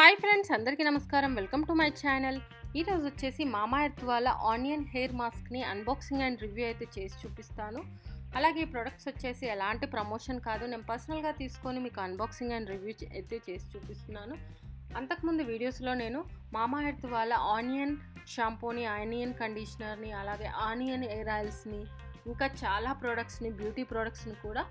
Hi friends, అందరికీ నమస్కారం. Welcome to my channel. ఈరోజు వచ్చేసి మామా ఎర్త్ వాళ్ళ ఆనియన్ హెయిర్ మాస్క్ని అన్బాక్సింగ్ అండ్ రివ్యూ అయితే చేసి చూపిస్తాను. అలాగే ఈ ప్రొడక్ట్స్ వచ్చేసి ఎలాంటి ప్రమోషన్ కాదు, నేను పర్సనల్గా తీసుకొని మీకు అన్బాక్సింగ్ అండ్ రివ్యూ అయితే చేసి చూపిస్తున్నాను. అంతకుముందు వీడియోస్లో నేను మామా ఎర్త్ వాళ్ళ ఆనియన్ షాంపూని, ఆనియన్ కండిషనర్ని, అలాగే ఆనియన్ ఎయిర్ ఆయిల్స్ని, ఇంకా చాలా ప్రోడక్ట్స్ని, బ్యూటీ ప్రోడక్ట్స్ని కూడా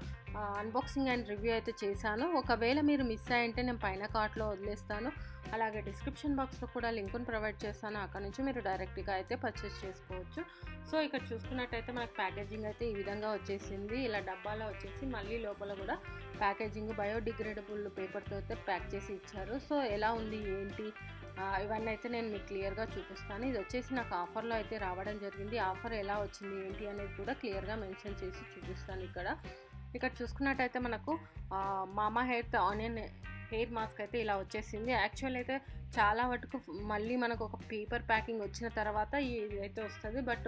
అన్బాక్సింగ్ అండ్ రివ్యూ అయితే చేశాను. ఒకవేళ మీరు మిస్ అయ్యింటే నేను పైన కార్ట్లో వదిలేస్తాను, అలాగే డిస్క్రిప్షన్ బాక్స్లో కూడా లింకును ప్రొవైడ్ చేస్తాను. అక్కడ నుంచి మీరు డైరెక్ట్గా అయితే పర్చేస్ చేసుకోవచ్చు. సో ఇక్కడ చూసుకున్నట్టయితే మనకు ప్యాకేజింగ్ అయితే ఈ విధంగా వచ్చేసింది. ఇలా డబ్బాలో వచ్చేసి మళ్ళీ లోపల కూడా ప్యాకేజింగ్ బయోడిగ్రేడబుల్ పేపర్తో అయితే ప్యాక్ చేసి ఇచ్చారు. సో ఎలా ఉంది ఏంటి ఇవన్నీ అయితే నేను మీకు క్లియర్గా చూపిస్తాను. ఇది వచ్చేసి నాకు ఆఫర్లో అయితే రావడం జరిగింది. ఆఫర్ ఎలా వచ్చింది ఏంటి అనేది కూడా క్లియర్గా మెన్షన్ చేసి చూపిస్తాను. ఇక్కడ చూసుకున్నట్టయితే మనకు మామా ఎర్త్ ఆనియన్ హెయిర్ మాస్క్ అయితే ఇలా వచ్చేసింది. యాక్చువల్ అయితే చాలా వరకు మళ్ళీ మనకు ఒక పేపర్ ప్యాకింగ్ వచ్చిన తర్వాత ఇది అయితే వస్తుంది. బట్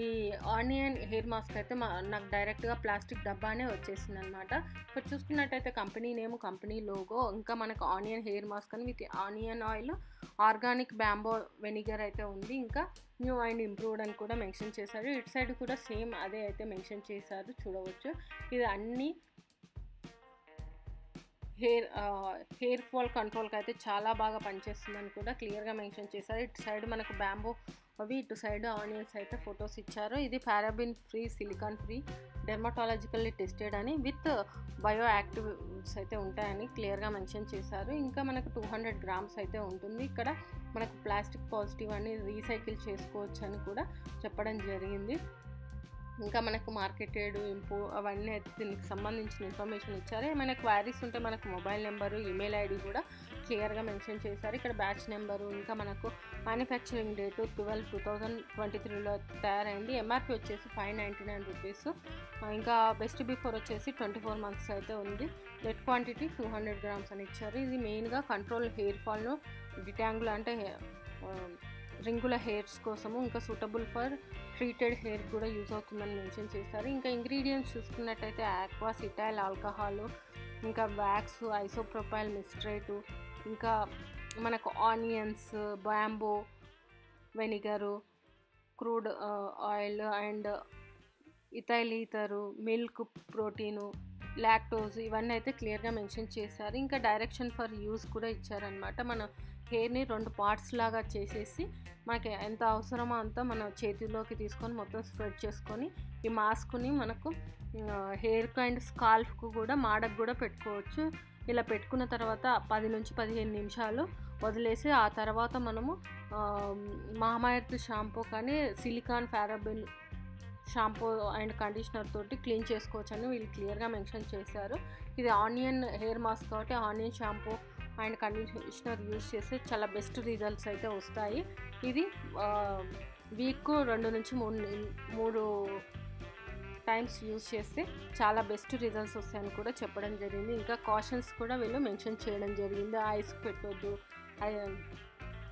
ఈ ఆనియన్ హెయిర్ మాస్క్ అయితే నాకు డైరెక్ట్గా ప్లాస్టిక్ డబ్బానే వచ్చేసింది అనమాట. ఇక్కడ చూసుకున్నట్టయితే కంపెనీ నేమ్, కంపెనీ లోగో, ఇంకా మనకు ఆనియన్ హెయిర్ మాస్క్ అని with onion oil, organic bamboo vinegar అయితే ఉంది. ఇంకా న్యూ అండ్ ఇంప్రూవ్డ్ అని కూడా మెన్షన్ చేశారు. ఇటు సైడ్ కూడా సేమ్ అదే అయితే మెన్షన్ చేశారు, చూడవచ్చు. ఇది అన్ని హెయిర్ ఫాల్ కంట్రోల్కి అయితే చాలా బాగా పనిచేస్తుందని కూడా క్లియర్గా మెన్షన్ చేశారు. ఇటు సైడ్ మనకు బ్యాంబో అవి, ఇటు సైడ్ ఆనియన్స్ అయితే ఫొటోస్ ఇచ్చారు. ఇది paraben free, silicon free, dermatologically tested అని, విత్ బయో యాక్టివ్స్ అయితే ఉంటాయని క్లియర్గా మెన్షన్ చేశారు. ఇంకా మనకు 200 గ్రామ్స్ అయితే ఉంటుంది. ఇక్కడ మనకు ప్లాస్టిక్ పాజిటివ్ అని, రీసైకిల్ చేసుకోవచ్చు అని కూడా చెప్పడం జరిగింది. ఇంకా మనకు మార్కెటెడ్ అవన్నీ అయితే దీనికి సంబంధించిన ఇన్ఫర్మేషన్ ఇచ్చారు. ఏమైనా క్వైరీస్ ఉంటే మనకు మొబైల్ నెంబరు, ఈమెయిల్ ఐడి కూడా క్లియర్గా మెన్షన్ చేశారు. ఇక్కడ బ్యాచ్ నెంబరు, ఇంకా మనకు మ్యానుఫ్యాక్చరింగ్ డేటు 12/2023లో తయారైంది. ఎంఆర్పి వచ్చేసి 599 రూపీస్. ఇంకా బెస్ట్ బిఫోర్ వచ్చేసి 24 మంత్స్ అయితే ఉంది. నెట్ క్వాంటిటీ 200 గ్రామ్స్ అని ఇచ్చారు. ఇది మెయిన్గా కంట్రోల్ హెయిర్ ఫాల్ను, డిటాంగుల్ అంటే రింగుల హెయిర్స్ కోసము, ఇంకా సూటబుల్ ఫర్ ట్రీటెడ్ హెయిర్ కూడా యూజ్ అవుతుందని మెన్షన్ చేశారు. ఇంకా ఇంగ్రీడియంట్స్ చూసుకున్నట్టయితే ఆక్వా, సిటైల్ ఆల్కహాల్, ఇంకా వ్యాక్స్, ఐసోప్రొపైల్ మిస్ట్రేటు, ఇంకా మనకు onions, bamboo vinegar, crude oil and ethyl ether, milk, protein, lactose, ఇవన్నీ అయితే క్లియర్గా మెన్షన్ చేశారు. ఇంకా డైరెక్షన్ ఫర్ యూజ్ కూడా ఇచ్చారనమాట. మన హెయిర్ని 2 పార్ట్స్ లాగా చేసేసి మనకి ఎంత అవసరమో అంత మన చేతిలోకి తీసుకొని మొత్తం స్ప్రెడ్ చేసుకొని ఈ మాస్క్ని మనకు హెయిర్కి అండ్ స్కాల్ఫ్కు కూడా, మాడకు కూడా పెట్టుకోవచ్చు. ఇలా పెట్టుకున్న తర్వాత 10 నుంచి 15 నిమిషాలు వదిలేసి ఆ తర్వాత మనము మామా ఎర్త్ షాంపూ కానీ silicon paraben shampoo and conditioner తోటి క్లీన్ చేసుకోవచ్చు అని వీళ్ళు క్లియర్గా మెన్షన్ చేశారు. ఇది ఆనియన్ హెయిర్ మాస్క్ కాబట్టి onion shampoo and conditioner use చేస్తే చాలా బెస్ట్ రిజల్ట్స్ అయితే వస్తాయి. ఇది వీక్ 2 నుంచి 3 టైమ్స్ యూజ్ చేస్తే చాలా బెస్ట్ రిజల్ట్స్ వస్తాయని కూడా చెప్పడం జరిగింది. ఇంకా కాషన్స్ కూడా వీళ్ళు మెన్షన్ చేయడం జరిగింది. ఐస్ పెట్టొద్దు,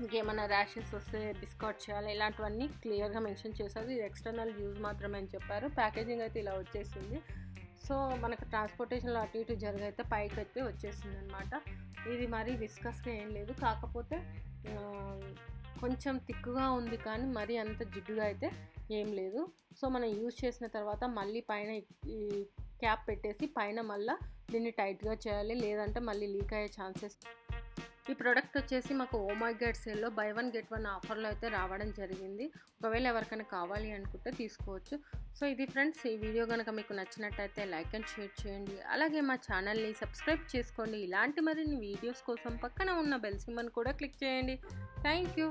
ఇంకేమైనా ర్యాషెస్ వస్తే డిస్కార్డ్ చేయాలి, ఇలాంటివన్నీ క్లియర్గా మెన్షన్ చేశారు. ఇది ఎక్స్టర్నల్ యూజ్ మాత్రమే అని చెప్పారు. ప్యాకేజింగ్ అయితే ఇలా వచ్చేసింది. సో మనకు ట్రాన్స్పోర్టేషన్లో అటు ఇటు జరిగైతే పైకి అయితే వచ్చేసింది అనమాట. ఇది మరీ విస్కస్గా ఏం లేదు, కాకపోతే కొంచెం థిక్గా ఉంది, కానీ మరీ అంత జిడ్డుగా అయితే ఏం లేదు. సో మనం యూజ్ చేసిన తర్వాత మళ్ళీ పైన ఈ క్యాప్ పెట్టేసి పైన మళ్ళీ దీన్ని టైట్గా చేయాలి, లేదంటే మళ్ళీ లీక్ అయ్యే ఛాన్సెస్. ఈ ప్రోడక్ట్ వచ్చేసి మాకు ఓ మై గాడ్ సేల్లో బై 1 గెట్ 1 ఆఫర్లో అయితే రావడం జరిగింది. ఒకవేళ ఎవరికైనా కావాలి అనుకుంటే తీసుకోవచ్చు. సో ఇది ఫ్రెండ్స్, ఈ వీడియో కనుక మీకు నచ్చినట్టయితే లైక్ అండ్ షేర్ చేయండి. అలాగే మా ఛానల్ని సబ్స్క్రైబ్ చేసుకోండి. ఇలాంటి మరిన్ని వీడియోస్ కోసం పక్కన ఉన్న బెల్ సింబల్ కూడా క్లిక్ చేయండి. Thank you.